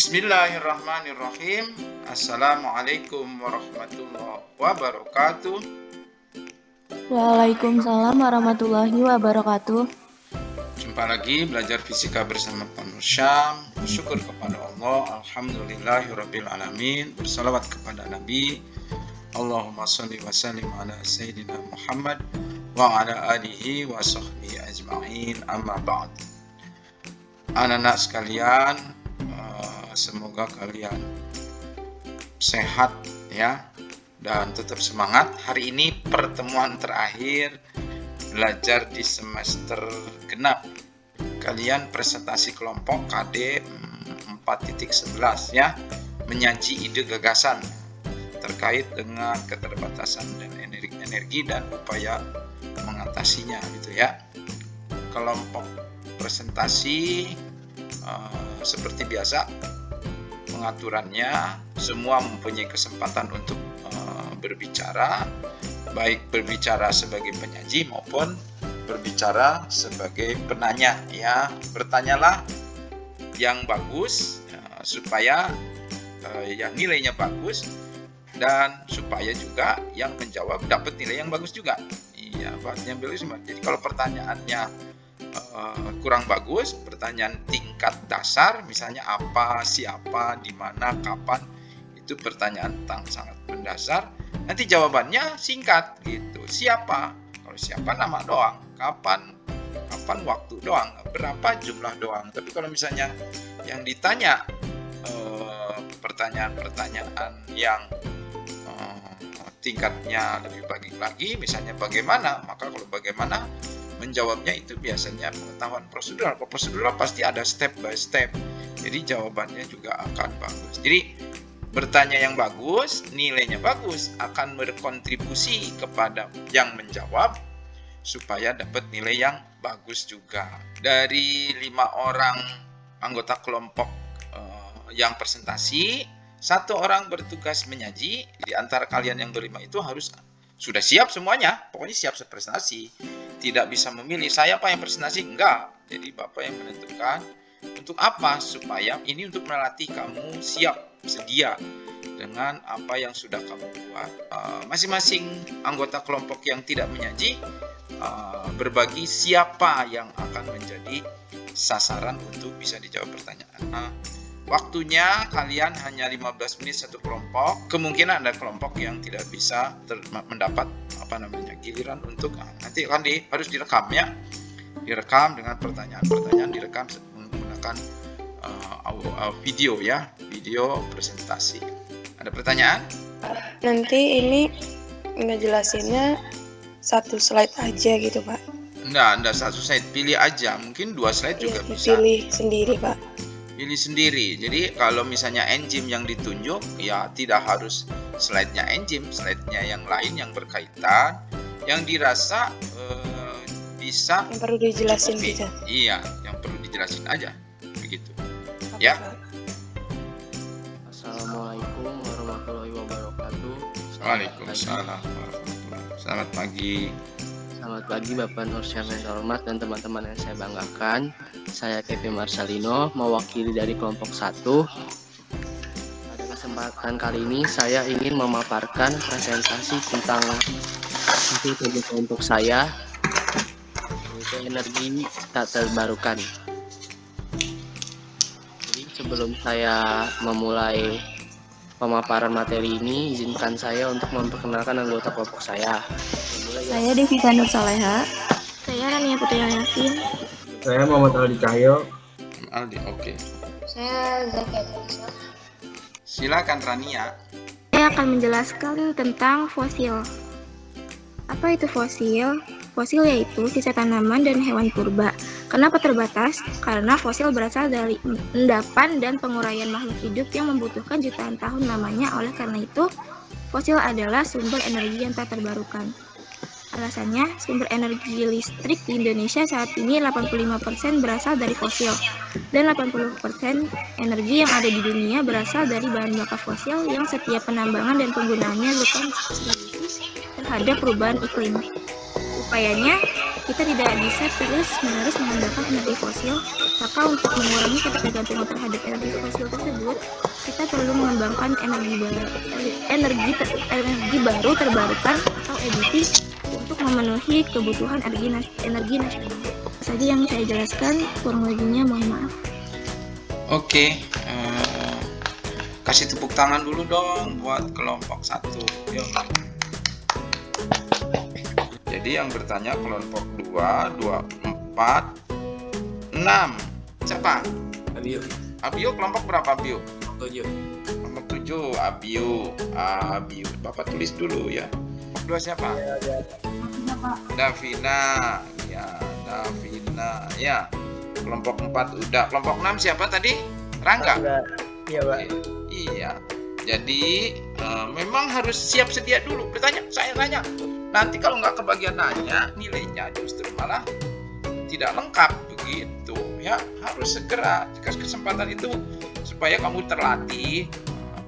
Bismillahirrahmanirrahim. Assalamualaikum warahmatullahi wabarakatuh. Waalaikumsalam warahmatullahi wabarakatuh. Jumpa lagi belajar fisika bersama Pak Nur Syam. Bersyukur kepada Allah, alhamdulillahirabbil alamin. Bersalawat kepada Nabi. Allahumma shalli wa sallim ala sayyidina Muhammad wa ala alihi wa sahbihi ajma'in. Amma ba'd. Anak-anak sekalian, semoga kalian sehat ya dan tetap semangat. Hari ini pertemuan terakhir belajar di semester genap. Kalian presentasi kelompok KD 4.11 ya, menyaji ide gagasan terkait dengan keterbatasan dan energi dan upaya mengatasinya gitu ya. Kelompok presentasi seperti biasa pengaturannya, semua mempunyai kesempatan untuk berbicara, baik berbicara sebagai penyaji maupun berbicara sebagai penanya ya. Bertanyalah yang bagus ya, supaya yang nilainya bagus dan supaya juga yang menjawab dapat nilai yang bagus juga. Iya, bahasanya bagus. Jadi kalau pertanyaannya kurang bagus, pertanyaan tingkat dasar misalnya apa, siapa, di mana, kapan, itu pertanyaan sangat mendasar. Nanti jawabannya singkat gitu. Siapa? Kalau siapa nama doang, kapan waktu doang, berapa jumlah doang. Tapi kalau misalnya yang ditanya pertanyaan-pertanyaan yang tingkatnya lebih bagus lagi, misalnya bagaimana, maka kalau bagaimana menjawabnya itu biasanya pengetahuan prosedural. Kalau prosedural pasti ada step by step, jadi jawabannya juga akan bagus. Jadi bertanya yang bagus, nilainya bagus, akan berkontribusi kepada yang menjawab supaya dapat nilai yang bagus juga. Dari 5 orang anggota kelompok yang presentasi, 1 orang bertugas menyaji. Di antara kalian yang berlima itu harus sudah siap semuanya, pokoknya siap presentasi. Tidak bisa memilih saya apa yang presentasi, enggak. Jadi Bapak yang menentukan untuk apa, supaya ini untuk melatih kamu siap sedia dengan apa yang sudah kamu buat. Masing-masing anggota kelompok yang tidak menyaji berbagi siapa yang akan menjadi sasaran untuk bisa dijawab pertanyaan. Waktunya kalian hanya 15 menit satu kelompok. Kemungkinan ada kelompok yang tidak bisa mendapat giliran untuk nanti kan harus direkam ya. Direkam dengan pertanyaan-pertanyaan, direkam menggunakan video ya, video presentasi. Ada pertanyaan? Nanti ini ngejelasinnya 1 slide aja gitu, Pak. Enggak 1 slide, pilih aja. Mungkin 2 slide juga bisa. Pilih sendiri, Pak. Pilih sendiri. Jadi kalau misalnya enzim yang ditunjuk, ya tidak harus slide-nya enzim, slide-nya yang lain yang berkaitan, yang dirasa bisa yang perlu dijelasin gitu. Iya, yang perlu dijelasin aja, begitu. Ya. Assalamualaikum warahmatullahi wabarakatuh. Waalaikumsalam warahmatullahi wabarakatuh. Selamat pagi. Selamat pagi Bapak Nur Syam yang terhormat dan teman-teman yang saya banggakan. Saya Kevin Marcelino, mewakili dari kelompok 1. Pada kesempatan kali ini saya ingin memaparkan presentasi tentang hasil kerja kelompok saya, yaitu energi tak terbarukan. Jadi sebelum saya memulai pemaparan materi ini, izinkan saya untuk memperkenalkan anggota kelompok saya. Saya Devika Nur Saleha. Saya Rania Putri Yasin. Saya Muhammad Aldi Cahyo. Aldi, oke. Saya Zakia Teresa. Silakan Rania. Saya akan menjelaskan tentang fosil. Apa itu fosil? Fosil yaitu sisa tanaman dan hewan purba. Kenapa terbatas? Karena fosil berasal dari endapan dan penguraian makhluk hidup yang membutuhkan jutaan tahun lamanya. Oleh karena itu, fosil adalah sumber energi yang tak terbarukan. Alasannya, sumber energi listrik di Indonesia saat ini 85% berasal dari fosil, dan 80% energi yang ada di dunia berasal dari bahan bakar fosil yang setiap penambangan dan penggunaannya berkontribusi terhadap perubahan iklim. Upayanya, kita tidak bisa terus-menerus mengembangkan energi fosil, maka untuk mengurangi ketergantungan terhadap energi fosil tersebut, kita perlu mengembangkan energi baru terbarukan atau EBT untuk memenuhi kebutuhan energi nasional. Saja yang saya jelaskan, kurang lebihnya mohon maaf. Oke, kasih tepuk tangan dulu dong buat kelompok 1. Yuk. Jadi yang bertanya kelompok 2, 2, 4, 6. Siapa? Abio kelompok berapa Abio? 7. Kelompok 7, Abio. Bapak tulis dulu ya. Kelompok 2 siapa? Davina. Ya, Davina. Ya. Kelompok 4 udah. Kelompok 6 siapa tadi? Rangga? Iya, Pak. Iya. Jadi memang harus siap sedia dulu. Saya tanya. Nanti kalau nggak kebagian nanya, nilainya justru malah tidak lengkap begitu. Ya, harus segera jika kesempatan itu supaya kamu terlatih.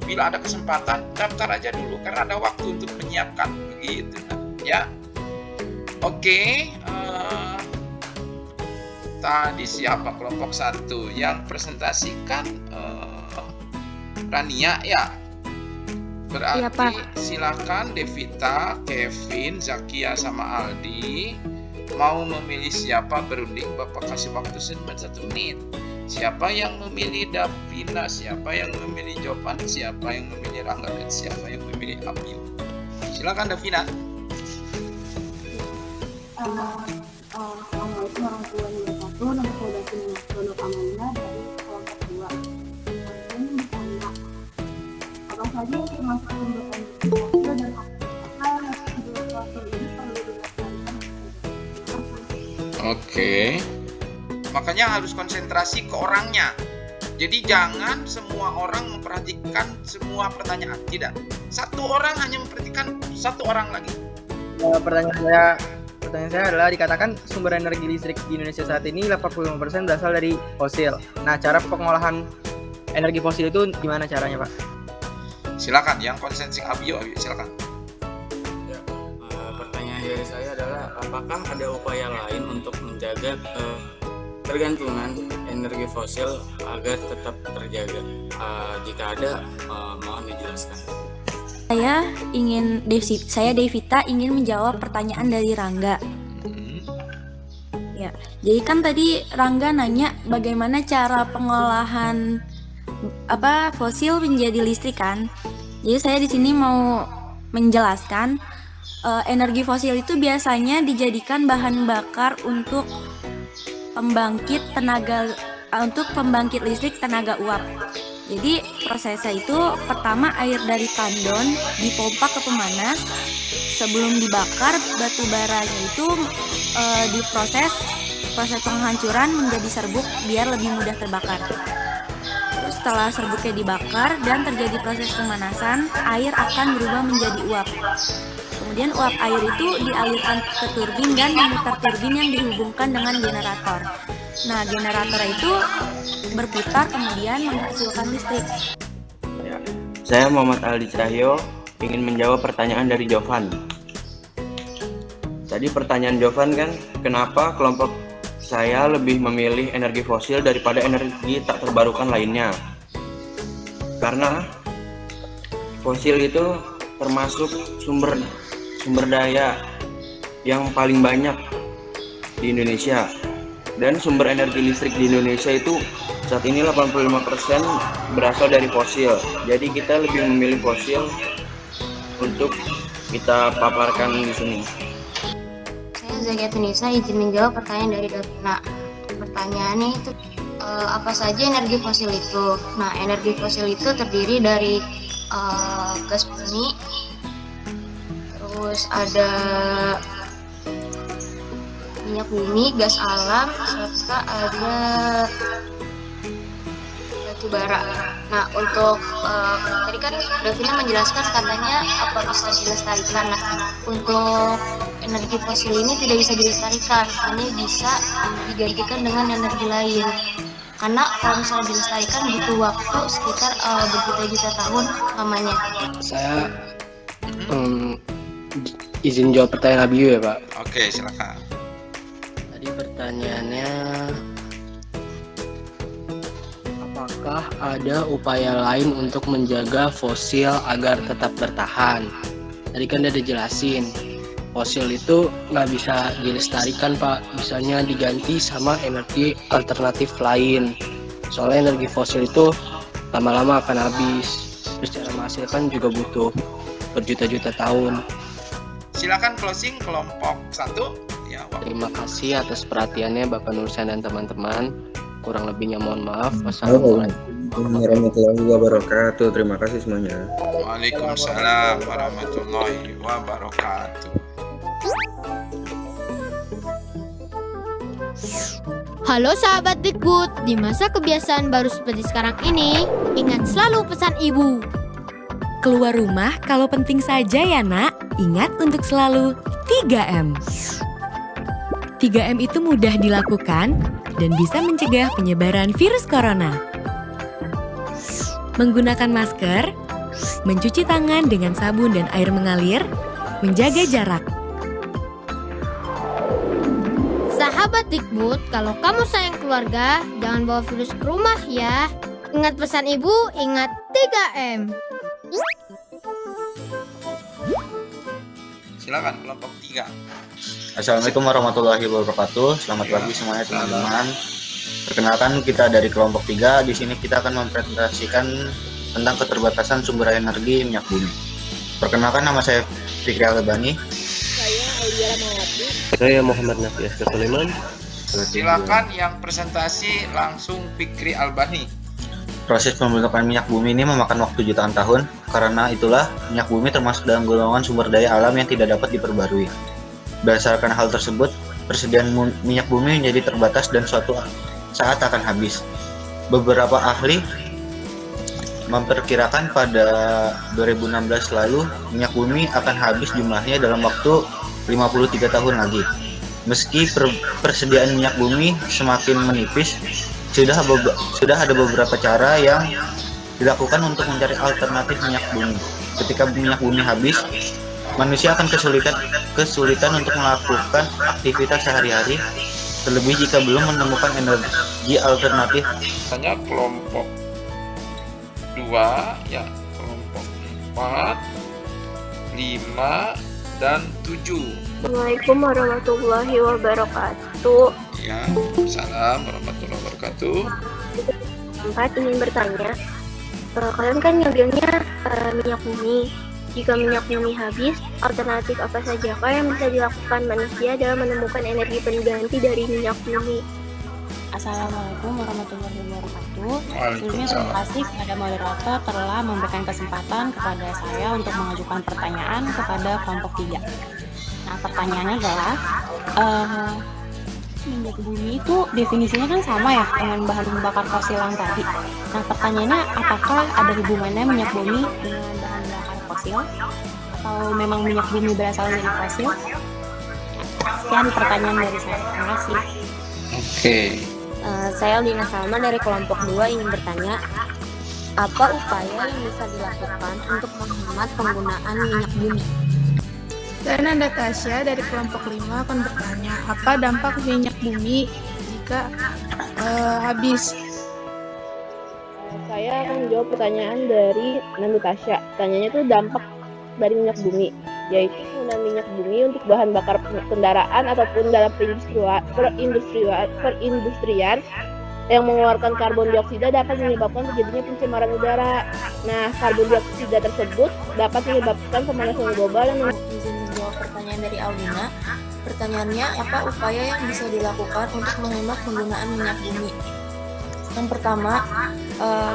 Bila ada kesempatan, daftar aja dulu karena ada waktu untuk menyiapkan begitu. Ya. Oke. Tadi siapa kelompok 1 yang presentasikan Rania ya? Berarti Iya, Pak. silakan Devita, Kevin, Zakia sama Aldi mau memilih siapa berunding. Bapak kasih waktu 1 menit. Siapa yang memilih Davina, siapa yang memilih Jovan, siapa yang memilih Rangga, dan siapa yang memilih Abio. Silakan Davina. Assalamualaikum warahmatullahi wabarakatuh. Nama saya Davina Dono Kamalina dari kelompok 2. Saya bertanya, apa saja yang termasuk sumber energi fosil dan apakah sumber fosil ini perlu dilestarikan? Oke. Makanya harus konsentrasi ke orangnya. Jadi jangan semua orang memperhatikan semua pertanyaan. Tidak. Satu orang hanya memperhatikan satu orang lagi. Pertanyaan saya adalah dikatakan sumber energi listrik di Indonesia saat ini 85% berasal dari fosil. Nah, cara pengolahan energi fosil itu gimana caranya, Pak? Silakan yang konsentrasi Abio silakan. Ya, pertanyaan dari saya adalah apakah ada upaya lain untuk menjaga ketergantungan energi fosil agar tetap terjaga? Jika ada, mohon dijelaskan. Saya Devita ingin menjawab pertanyaan dari Rangga. Ya, jadi kan tadi Rangga nanya bagaimana cara pengolahan fosil menjadi listrik kan. Jadi saya di sini mau menjelaskan energi fosil itu biasanya dijadikan bahan bakar untuk pembangkit listrik tenaga uap. Jadi prosesnya itu pertama air dari tandon dipompa ke pemanas. Sebelum dibakar, batu baranya itu diproses penghancuran menjadi serbuk biar lebih mudah terbakar. Terus setelah serbuknya dibakar dan terjadi proses pemanasan, air akan berubah menjadi uap. Kemudian uap air itu dialirkan ke turbin dan memutar turbin yang dihubungkan dengan generator. Nah, generator itu berputar kemudian menghasilkan listrik. Ya. Saya Muhammad Aldi Cahyo ingin menjawab pertanyaan dari Jovan. Tadi pertanyaan Jovan kan, kenapa kelompok saya lebih memilih energi fosil daripada energi tak terbarukan lainnya? Karena fosil itu termasuk sumber daya yang paling banyak di Indonesia. Dan sumber energi listrik di Indonesia itu saat ini 85% berasal dari fosil. Jadi kita lebih memilih fosil untuk kita paparkan di sini. Saya Zakia Tunisa izin menjawab pertanyaan dari Davina. Pertanyaannya itu apa saja energi fosil itu? Nah, energi fosil itu terdiri dari gas bumi, terus ada minyak bumi, gas alam, serta ada batu bara. Nah, untuk tadi kan Davina menjelaskan katanya apa bisa dilestarikan. Nah, untuk energi fosil ini tidak bisa dilestarikan, hanya bisa digantikan dengan energi lain. Karena kalau misalnya dilestarikan butuh waktu sekitar berjuta-juta tahun lamanya. Saya izin jawab pertanyaan Abio ya, Pak. Oke, silakan. Pertanyaannya, apakah ada upaya lain untuk menjaga fosil agar tetap bertahan? Tadi kan udah dijelasin, fosil itu nggak bisa dilestarikan Pak, bisanya diganti sama energi alternatif lain. Soalnya energi fosil itu lama-lama akan habis, terus cara menghasilkan juga butuh berjuta-juta tahun. Silakan closing kelompok 1. Ya, Terima kasih atas perhatiannya Bapak Nursan dan teman-teman. Kurang lebihnya mohon maaf. Wassalamualaikum warahmatullahi wabarakatuh. Terima kasih semuanya. Waalaikumsalam warahmatullahi wabarakatuh. Halo sahabat Dikbud, di masa kebiasaan baru seperti sekarang ini, ingat selalu pesan ibu. Keluar rumah kalau penting saja ya nak, ingat untuk selalu 3M. 3M itu mudah dilakukan dan bisa mencegah penyebaran virus corona. Menggunakan masker, mencuci tangan dengan sabun dan air mengalir, menjaga jarak. Sahabat Dikbud, kalau kamu sayang keluarga, jangan bawa virus ke rumah ya. Ingat pesan ibu, ingat 3M. Silakan kelompok 3. Assalamualaikum warahmatullahi wabarakatuh. Selamat pagi semuanya teman-teman. Perkenalkan kita dari kelompok 3. Di sini kita akan mempresentasikan tentang keterbatasan sumber energi minyak bumi. Perkenalkan, nama saya Fikri Albani. Saya Aulia Mawati. Saya Muhammad Nafi Askar Sulaiman. Silakan yang presentasi langsung Fikri Albani. Proses pembentukan minyak bumi ini memakan waktu jutaan tahun. Karena itulah minyak bumi termasuk dalam golongan sumber daya alam yang tidak dapat diperbarui. Berdasarkan hal tersebut, persediaan minyak bumi menjadi terbatas dan suatu saat akan habis. Beberapa ahli memperkirakan pada 2016 lalu minyak bumi akan habis jumlahnya dalam waktu 53 tahun lagi. Meski persediaan minyak bumi semakin menipis, sudah ada beberapa cara yang dilakukan untuk mencari alternatif minyak bumi. Ketika minyak bumi habis, manusia akan kesulitan untuk melakukan aktivitas sehari-hari, terlebih jika belum menemukan energi alternatif. Hanya kelompok 2, ya, kelompok 4, 5, dan 7. Assalamualaikum warahmatullahi wabarakatuh. Ya, salam warahmatullahi wabarakatuh. 4 ingin bertanya, kalian kan ngambilnya minyak bumi. Jika minyak bumi habis, alternatif apa saja yang bisa dilakukan manusia dalam menemukan energi pengganti dari minyak bumi? Assalamualaikum warahmatullahi wabarakatuh. Sebelumnya terima kasih kepada moderator telah memberikan kesempatan kepada saya untuk mengajukan pertanyaan kepada kelompok 3. Nah, pertanyaannya adalah minyak bumi itu definisinya kan sama ya dengan bahan bakar fosil yang tadi. Nah, pertanyaannya apakah ada hubungannya minyak bumi dengan bahan bakar fosil atau memang minyak bumi berasal dari fosil? Sekian pertanyaan dari saya. Terima kasih. Oke. Saya Lina Salma dari kelompok 2 ingin bertanya, apa upaya yang bisa dilakukan untuk menghemat penggunaan minyak bumi? Dan Nanda Tasya dari kelompok 5 akan bertanya, apa dampak minyak bumi jika habis? Saya akan menjawab pertanyaan dari Nanda Tasya. Pertanyaannya itu dampak dari minyak bumi, yaitu penggunaan minyak bumi untuk bahan bakar kendaraan ataupun dalam perindustrian yang mengeluarkan karbon dioksida dapat menyebabkan terjadinya pencemaran udara. Nah, karbon dioksida tersebut dapat menyebabkan pemanasan global yang Menjawab pertanyaan dari Aldina. Pertanyaannya, apa upaya yang bisa dilakukan untuk menghemat penggunaan minyak bumi? Yang pertama,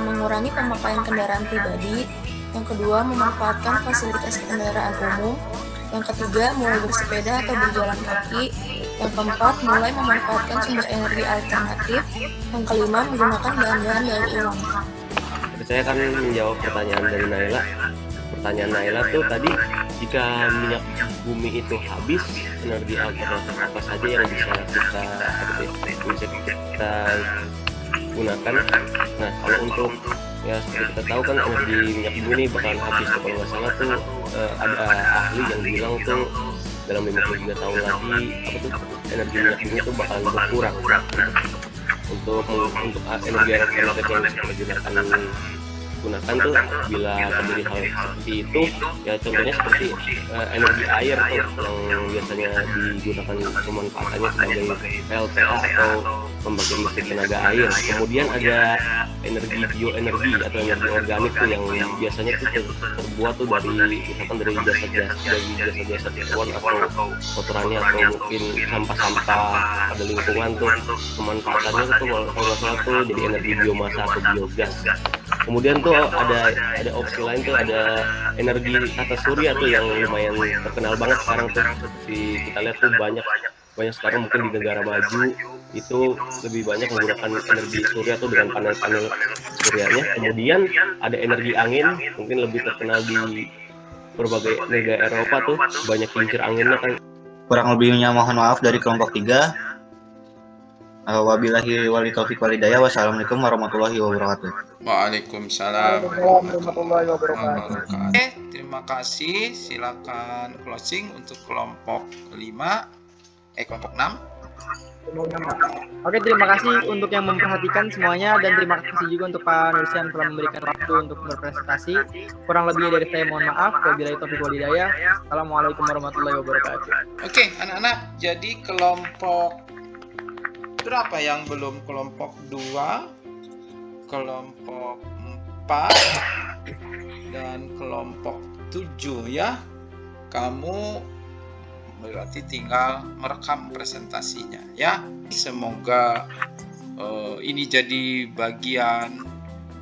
mengurangi pemakaian kendaraan pribadi. Yang kedua, memanfaatkan fasilitas kendaraan umum. Yang ketiga, mulai bersepeda atau berjalan kaki. Yang keempat, mulai memanfaatkan sumber energi alternatif. Yang kelima, menggunakan bahan-bahan daur ulang. Saya akan menjawab pertanyaan dari Naila. Pertanyaan Naila tuh tadi, jika minyak bumi itu habis, energi alternatif apa saja yang bisa kita gunakan? Nah, kalau untuk ya seperti kita tahu kan energi minyak bumi bakalan habis tuh, kalau nggak salah tuh ada ahli yang bilang tuh dalam 53 tahun lagi energi minyak bumi itu bakal berkurang. Untuk energi alternatif yang kita gunakan tuh bila terjadi hal seperti itu, ya contohnya seperti energi air tuh yang biasanya digunakan pemanfaatannya sebagai PLTA atau pembangkit listrik tenaga air. Kemudian ada energi bioenergi atau energi organik tuh yang biasanya tuh terbuat tuh dari misalkan dari jasa-jasa hewan atau kotorannya atau mungkin sampah-sampah pada lingkungan tuh pemanfaatannya tuh kalau salah tuh jadi energi biomasa atau biogas. Kemudian tuh ada opsi lain tuh ada energi tata surya tuh yang lumayan terkenal banget sekarang tuh. Seperti kita lihat tuh banyak sekarang mungkin di negara maju itu lebih banyak menggunakan energi surya tuh dengan panel-panel suryanya. Kemudian ada energi angin, mungkin lebih terkenal di berbagai negara Eropa tuh, banyak kincir anginnya kan. Kurang lebihnya mohon maaf dari kelompok 3. Wabillahi wal taufiq wal hidayah. Wassalamualaikum warahmatullahi wabarakatuh. Waalaikumsalam warahmatullahi wabarakatuh. Oke, terima kasih. Silakan closing untuk kelompok 6. Oke, terima kasih untuk yang memperhatikan semuanya, dan terima kasih juga untuk Pak Nursian telah memberikan waktu untuk berpresentasi. Kurang lebihnya dari saya mohon maaf. Wabillahi taufiq wal hidayah. Assalamualaikum warahmatullahi wabarakatuh. Oke, anak-anak, jadi kelompok berapa yang belum? Kelompok 2, kelompok 4, dan kelompok 7 ya. Kamu berarti tinggal merekam presentasinya ya. Semoga ini jadi bagian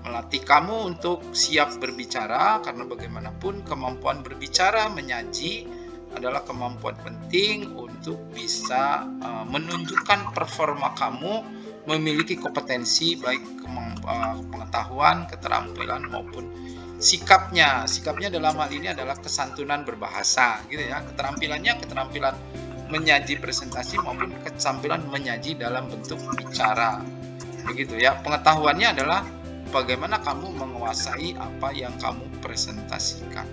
melatih kamu untuk siap berbicara, karena bagaimanapun kemampuan berbicara, menyaji adalah kemampuan penting untuk bisa menunjukkan performa kamu memiliki kompetensi baik pengetahuan, keterampilan maupun sikapnya. Sikapnya dalam hal ini adalah kesantunan berbahasa gitu ya. Keterampilan menyaji presentasi maupun keterampilan menyaji dalam bentuk bicara. Begitu ya. Pengetahuannya adalah bagaimana kamu menguasai apa yang kamu presentasikan.